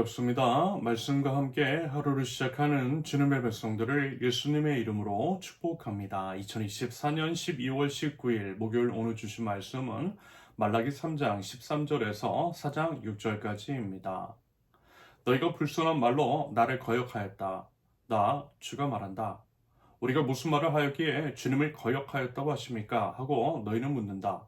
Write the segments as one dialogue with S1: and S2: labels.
S1: 반갑습니다. 말씀과 함께 하루를 시작하는 주님의 백성들을 예수님의 이름으로 축복합니다. 2024년 12월 19일 목요일 오늘 주신 말씀은 말라기 3장 13절에서 4장 6절까지입니다. 너희가 불순한 말로 나를 거역하였다. 나 주가 말한다. 우리가 무슨 말을 하였기에 주님을 거역하였다고 하십니까? 하고 너희는 묻는다.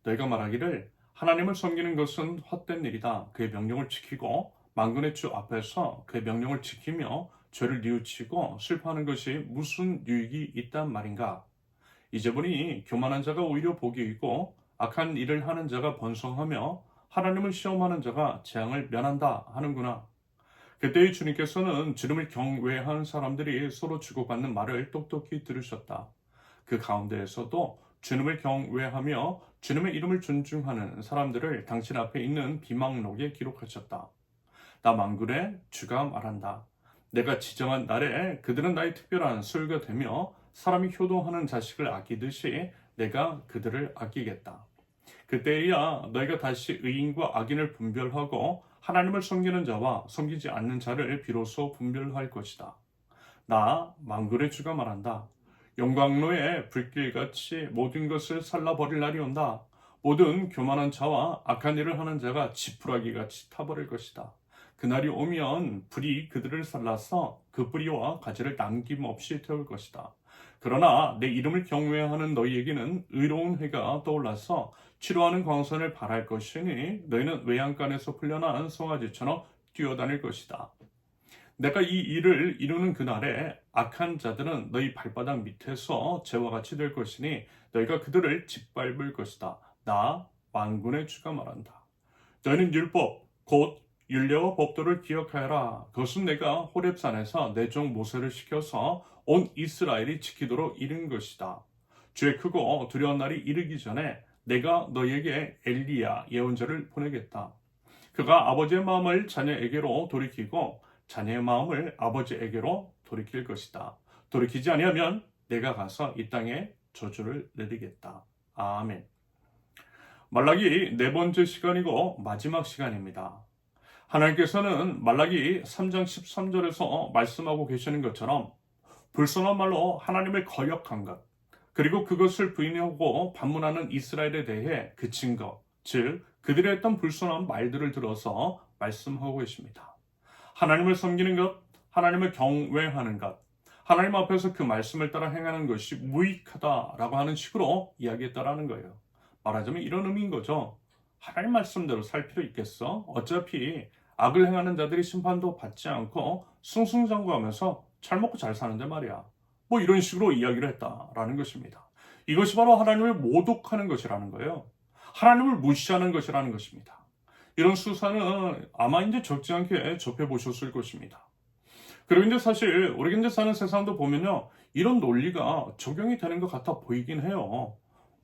S1: 너희가 말하기를 하나님을 섬기는 것은 헛된 일이다. 그의 명령을 지키고 만군의 주 앞에서 그의 명령을 지키며 죄를 뉘우치고 슬퍼하는 것이 무슨 유익이 있단 말인가? 이제 보니 교만한 자가 오히려 복이 있고 악한 일을 하는 자가 번성하며 하나님을 시험하는 자가 재앙을 면한다 하는구나. 그때의 주님께서는 주님을 경외한 사람들이 서로 주고받는 말을 똑똑히 들으셨다. 그 가운데에서도 주님을 경외하며 주님의 이름을 존중하는 사람들을 당신 앞에 있는 비망록에 기록하셨다. 나 만군의 주가 말한다. 내가 지정한 날에 그들은 나의 특별한 소유가 되며 사람이 효도하는 자식을 아끼듯이 내가 그들을 아끼겠다. 그때야 너희가 다시 의인과 악인을 분별하고 하나님을 섬기는 자와 섬기지 않는 자를 비로소 분별할 것이다. 나 만군의 주가 말한다. 용광로에 불길같이 모든 것을 살라버릴 날이 온다. 모든 교만한 자와 악한 일을 하는 자가 지푸라기같이 타버릴 것이다. 그날이 오면 불이 그들을 살라서 그 뿌리와 가지를 남김없이 태울 것이다. 그러나 내 이름을 경외하는 너희에게는 의로운 해가 떠올라서 치료하는 광선을 발할 것이니 너희는 외양간에서 풀려난 송아지처럼 뛰어다닐 것이다. 내가 이 일을 이루는 그날에 악한 자들은 너희 발바닥 밑에서 재와 같이 될 것이니 너희가 그들을 짓밟을 것이다. 나 만군의 주가 말한다. 너희는 율법 곧 율례와 법도를 기억하여라. 그것은 내가 호렙산에서 내 종 모세를 시켜서 온 이스라엘이 지키도록 이른 것이다. 주의 크고 두려운 날이 이르기 전에 내가 너희에게 엘리야 예언자를 보내겠다. 그가 아버지의 마음을 자녀에게로 돌이키고 자녀의 마음을 아버지에게로 돌이킬 것이다. 돌이키지 아니하면 내가 가서 이 땅에 저주를 내리겠다. 아멘. 말라기 네 번째 시간이고 마지막 시간입니다. 하나님께서는 말라기 3장 13절에서 말씀하고 계시는 것처럼 불순한 말로 하나님을 거역한 것, 그리고 그것을 부인하고 반문하는 이스라엘에 대해 그 증거, 즉 그들의 했던 불순한 말들을 들어서 말씀하고 계십니다. 하나님을 섬기는 것, 하나님을 경외하는 것, 하나님 앞에서 그 말씀을 따라 행하는 것이 무익하다라고 하는 식으로 이야기했다라는 거예요. 말하자면 이런 의미인 거죠. 하나님 말씀대로 살 필요 있겠어? 어차피 악을 행하는 자들이 심판도 받지 않고 승승장구하면서 잘 먹고 잘 사는데 말이야. 뭐 이런 식으로 이야기를 했다라는 것입니다. 이것이 바로 하나님을 모독하는 것이라는 거예요. 하나님을 무시하는 것이라는 것입니다. 이런 수사는 아마 이제 적지 않게 접해보셨을 것입니다. 그리고 이제 사실 우리가 이제 사는 세상도 보면요, 이런 논리가 적용이 되는 것 같아 보이긴 해요.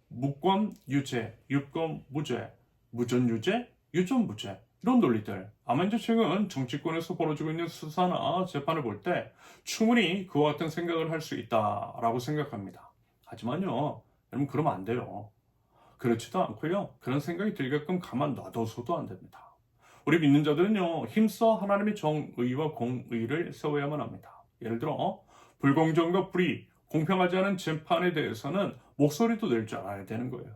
S1: 무권 유죄, 유권 무죄, 무전 유죄, 유전 무죄, 이런 논리들. 아마 이제 최근 정치권에서 벌어지고 있는 수사나 재판을 볼 때 충분히 그와 같은 생각을 할 수 있다라고 생각합니다. 하지만요, 여러분 그러면 안 돼요. 그렇지도 않고요, 그런 생각이 들게끔 가만 놔둬서도 안 됩니다. 우리 믿는 자들은요, 힘써 하나님의 정의와 공의를 세워야만 합니다. 예를 들어 불공정과 불의, 공평하지 않은 재판에 대해서는 목소리도 낼 줄 알아야 되는 거예요.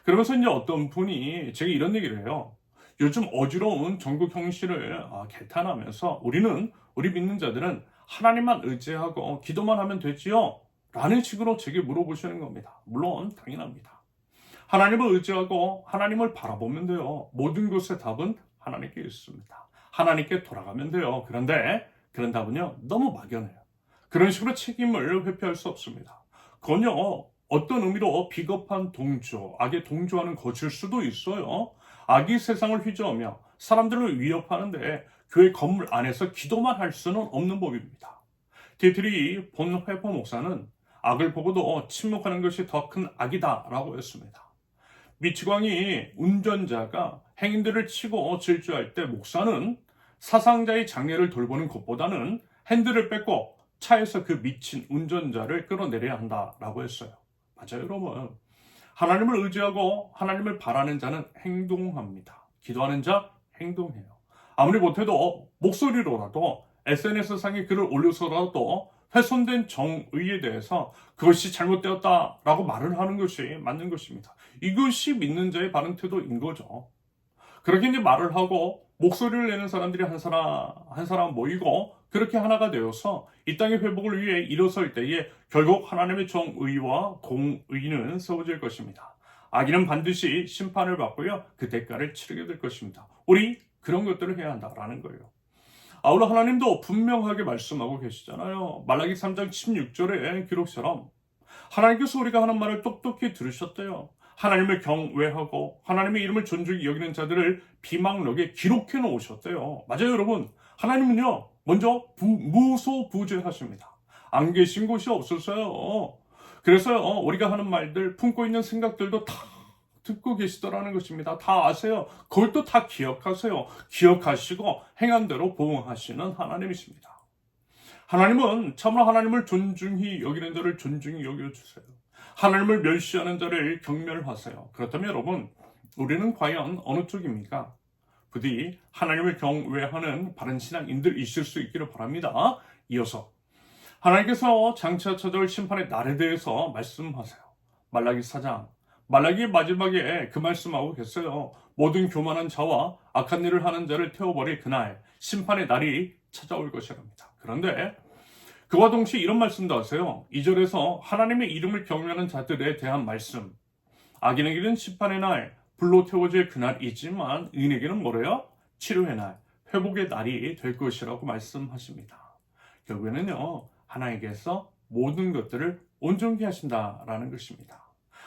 S1: 그러면서 이제 어떤 분이 제가 이런 얘기를 해요. 요즘 어지러운 전국 형식을 개탄하면서 우리 믿는 자들은 하나님만 의지하고 기도만 하면 되지요? 라는 식으로 제게 물어보시는 겁니다. 물론 당연합니다. 하나님을 의지하고 하나님을 바라보면 돼요. 모든 것의 답은 하나님께 있습니다. 하나님께 돌아가면 돼요. 그런데 그런 답은요, 너무 막연해요. 그런 식으로 책임을 회피할 수 없습니다. 그건요, 어떤 의미로 비겁한 동조, 악에 동조하는 것일 수도 있어요. 악이 세상을 휘저으며 사람들을 위협하는데 교회 건물 안에서 기도만 할 수는 없는 법입니다. 디트리 본회포 목사는 악을 보고도 침묵하는 것이 더 큰 악이다라고 했습니다. 미치광이 운전자가 행인들을 치고 질주할 때 목사는 사상자의 장례를 돌보는 것보다는 핸들을 뺏고 차에서 그 미친 운전자를 끌어내려야 한다라고 했어요. 맞아요, 여러분. 하나님을 의지하고 하나님을 바라는 자는 행동합니다. 기도하는 자 행동해요. 아무리 못해도 목소리로라도 SNS상에 글을 올려서라도 훼손된 정의에 대해서 그것이 잘못되었다라고 말을 하는 것이 맞는 것입니다. 이것이 믿는 자의 바른 태도인 거죠. 그렇게 이제 말을 하고 목소리를 내는 사람들이 한 사람 모이고 그렇게 하나가 되어서 이 땅의 회복을 위해 일어설 때에 결국 하나님의 정의와 공의는 세워질 것입니다. 악인은 반드시 심판을 받고요. 그 대가를 치르게 될 것입니다. 우리 그런 것들을 해야 한다라는 거예요. 아울러 하나님도 분명하게 말씀하고 계시잖아요. 말라기 3장 16절의 기록처럼 하나님께서 우리가 하는 말을 똑똑히 들으셨대요. 하나님을 경외하고 하나님의 이름을 존중히 여기는 자들을 비망록에 기록해 놓으셨대요. 맞아요, 여러분. 하나님은요, 먼저 무소부재하십니다. 안 계신 곳이 없었어요. 그래서 우리가 하는 말들, 품고 있는 생각들도 다 듣고 계시더라는 것입니다. 다 아세요. 그걸 또 다 기억하세요. 기억하시고 행한 대로 보응하시는 하나님이십니다. 하나님은 참으로 하나님을 존중히 여기는 자를 존중히 여겨주세요. 하나님을 멸시하는 자를 경멸하세요. 그렇다면 여러분, 우리는 과연 어느 쪽입니까? 부디 하나님을 경외하는 바른 신앙인들이실 수 있기를 바랍니다. 이어서 하나님께서 장차 찾아올 심판의 날에 대해서 말씀하세요. 말라기 4장 말라기의 마지막에 그 말씀하고 계세요. 모든 교만한 자와 악한 일을 하는 자를 태워버릴 그날 심판의 날이 찾아올 것이랍니다. 그런데 그와 동시에 이런 말씀도 하세요. 2절에서 하나님의 이름을 경외하는 자들에 대한 말씀. 악인에게는 심판의 날, 불로 태워질 그날이지만 의인에게는 뭐래요? 치료의 날, 회복의 날이 될 것이라고 말씀하십니다. 결국에는요, 하나님께서 모든 것들을 온전히 하신다라는 것입니다.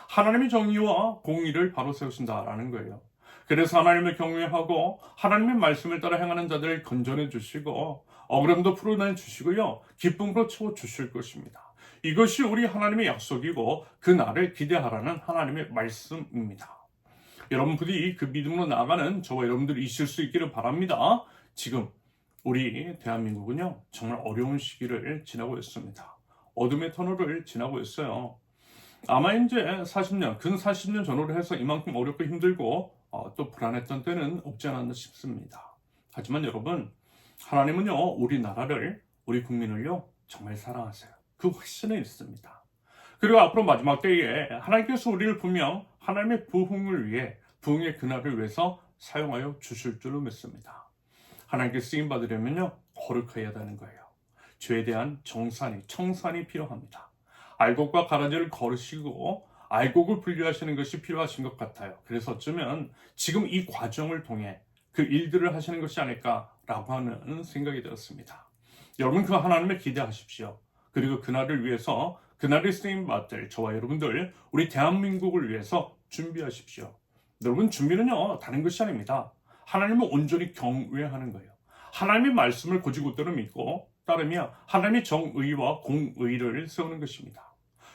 S1: 하나님의 정의와 공의를 바로 세우신다라는 거예요. 그래서 하나님을 경외하고 하나님의 말씀을 따라 행하는 자들을 건전해 주시고 억울함도 풀어내 주시고요. 기쁨으로 채워주실 것입니다. 이것이 우리 하나님의 약속이고 그 날을 기대하라는 하나님의 말씀입니다. 여러분 부디 그 믿음으로 나아가는 저와 여러분들이 있을 수 있기를 바랍니다. 지금 우리 대한민국은요. 정말 어려운 시기를 지나고 있습니다. 어둠의 터널을 지나고 있어요. 아마 이제 근 40년 전후로 해서 이만큼 어렵고 힘들고 또 불안했던 때는 없지 않았나 싶습니다. 하지만 여러분, 하나님은요, 우리나라를, 우리 국민을요, 정말 사랑하세요. 그 확신에 있습니다. 그리고 앞으로 마지막 때에 하나님께서 우리를 분명 하나님의 부흥을 위해, 부흥의 그날을 위해서 사용하여 주실 줄로 믿습니다. 하나님께 쓰임 받으려면요, 거룩해야 되는 거예요. 죄에 대한 청산이 필요합니다. 알곡과 가라지를 거르시고 알곡을 분리하시는 것이 필요하신 것 같아요. 그래서 어쩌면 지금 이 과정을 통해 그 일들을 하시는 것이 아닐까라고 하는 생각이 들었습니다. 여러분 그 하나님을 기대하십시오. 그리고 그날을 위해서 그날의 쓰임 받을 저와 여러분들 우리 대한민국을 위해서 준비하십시오. 여러분 준비는요 다른 것이 아닙니다. 하나님을 온전히 경외하는 거예요. 하나님의 말씀을 곧이곧대로 믿고 따르며 하나님의 정의와 공의를 세우는 것입니다.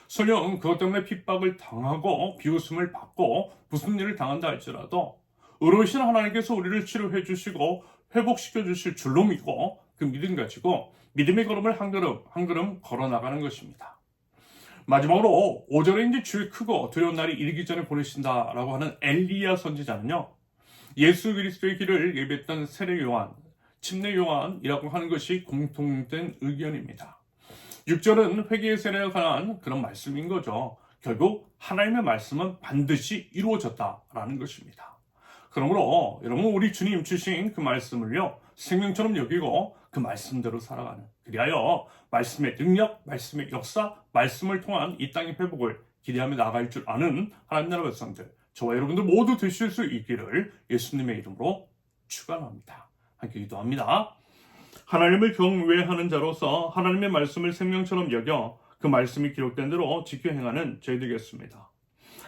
S1: 설령 그것 때문에 핍박을 당하고 비웃음을 받고 무슨 일을 당한다 할지라도 의로우신 하나님께서 우리를 치료해 주시고 회복시켜 주실 줄로 믿고 그 믿음 가지고 믿음의 걸음을 한 걸음 한 걸음 걸어 나가는 것입니다. 마지막으로 5절에 이제 주의 크고 두려운 날이 이르기 전에 보내신다라고 하는 엘리야 선지자는요. 예수 그리스도의 길을 예배했던 세례 요한, 침례 요한이라고 하는 것이 공통된 의견입니다. 6절은 회개의 세례에 관한 그런 말씀인 거죠. 결국 하나님의 말씀은 반드시 이루어졌다라는 것입니다. 그러므로 여러분 우리 주님 주신 그 말씀을요 생명처럼 여기고 그 말씀대로 살아가는 그리하여 말씀의 능력, 말씀의 역사, 말씀을 통한 이 땅의 회복을 기대하며 나아갈 줄 아는 하나님 나라 백성들 저와 여러분들 모두 되실 수 있기를 예수님의 이름으로 축원합니다. 함께 기도합니다. 하나님을 경외하는 자로서 하나님의 말씀을 생명처럼 여겨 그 말씀이 기록된 대로 지켜 행하는 저희 되겠습니다.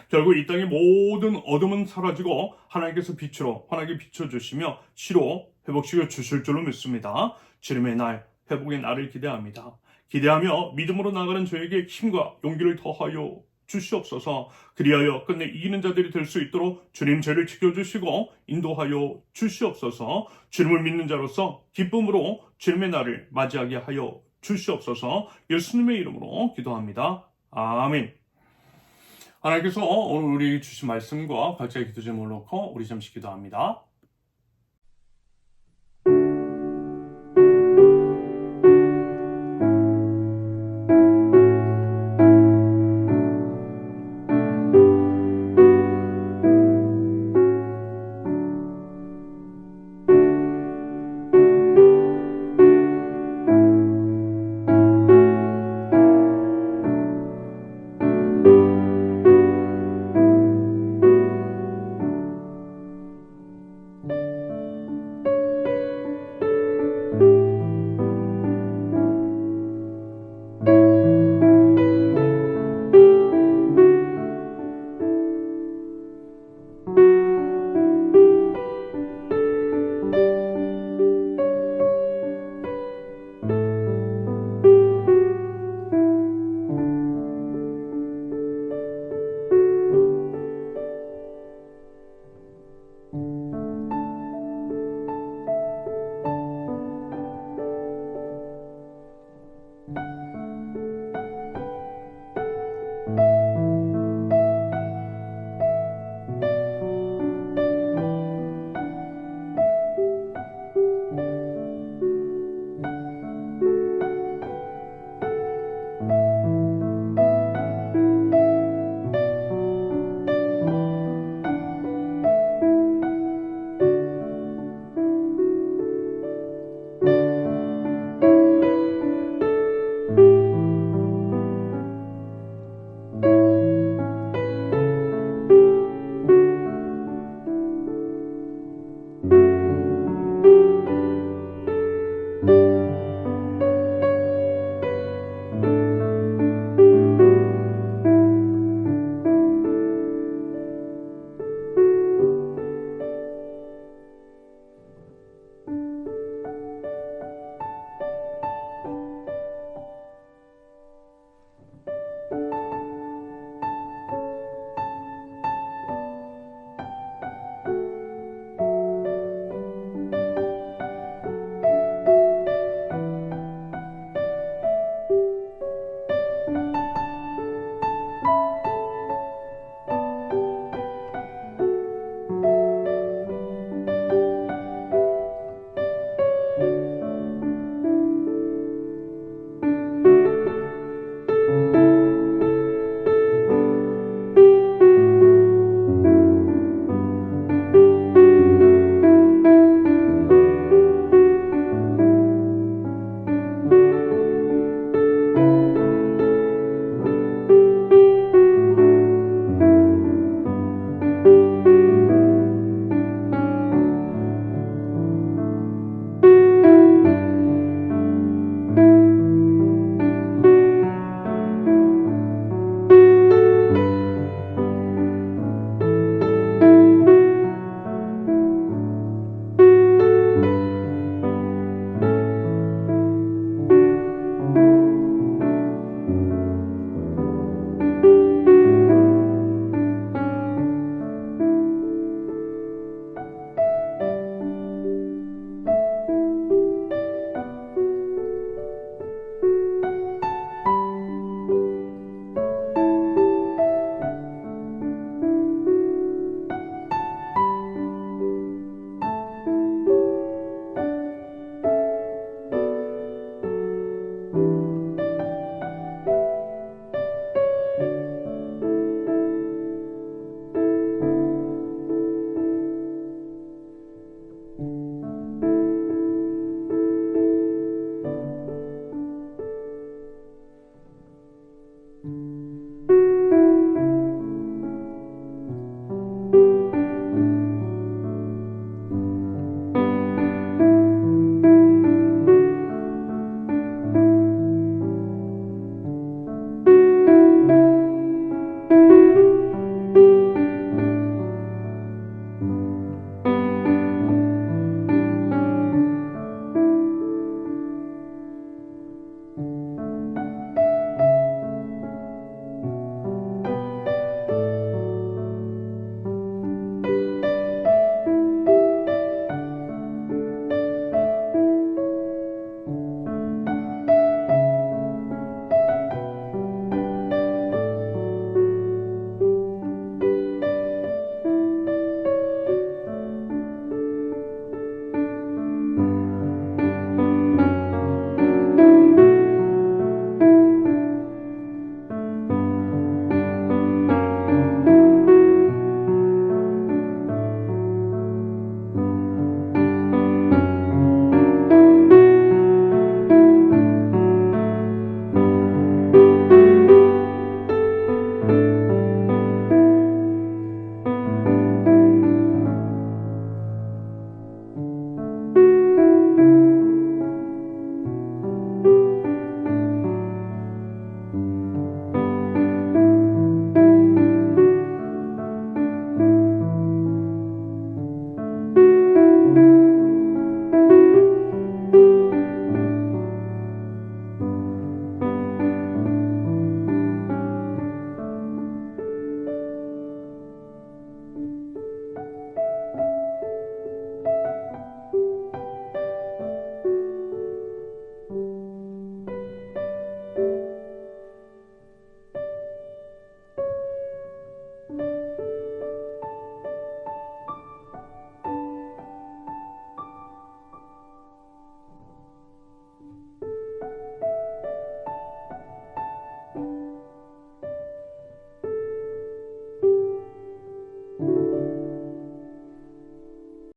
S1: 결국 이 땅의 모든 어둠은 사라지고 하나님께서 빛으로 환하게 비춰주시며 시로 회복시켜 주실 줄로 믿습니다. 주님의 날, 회복의 날을 기대합니다. 기대하며 믿음으로 나가는 저에게 힘과 용기를 더하여 주시옵소서. 그리하여 끝내 이기는 자들이 될 수 있도록 주님 저를 지켜주시고 인도하여 주시옵소서. 주님을 믿는 자로서 기쁨으로 주님의 날을 맞이하게 하여 주시옵소서. 예수님의 이름으로 기도합니다. 아멘. 하나님께서 오늘 우리 주신 말씀과 각자의 기도 제목을 놓고 우리 잠시 기도합니다.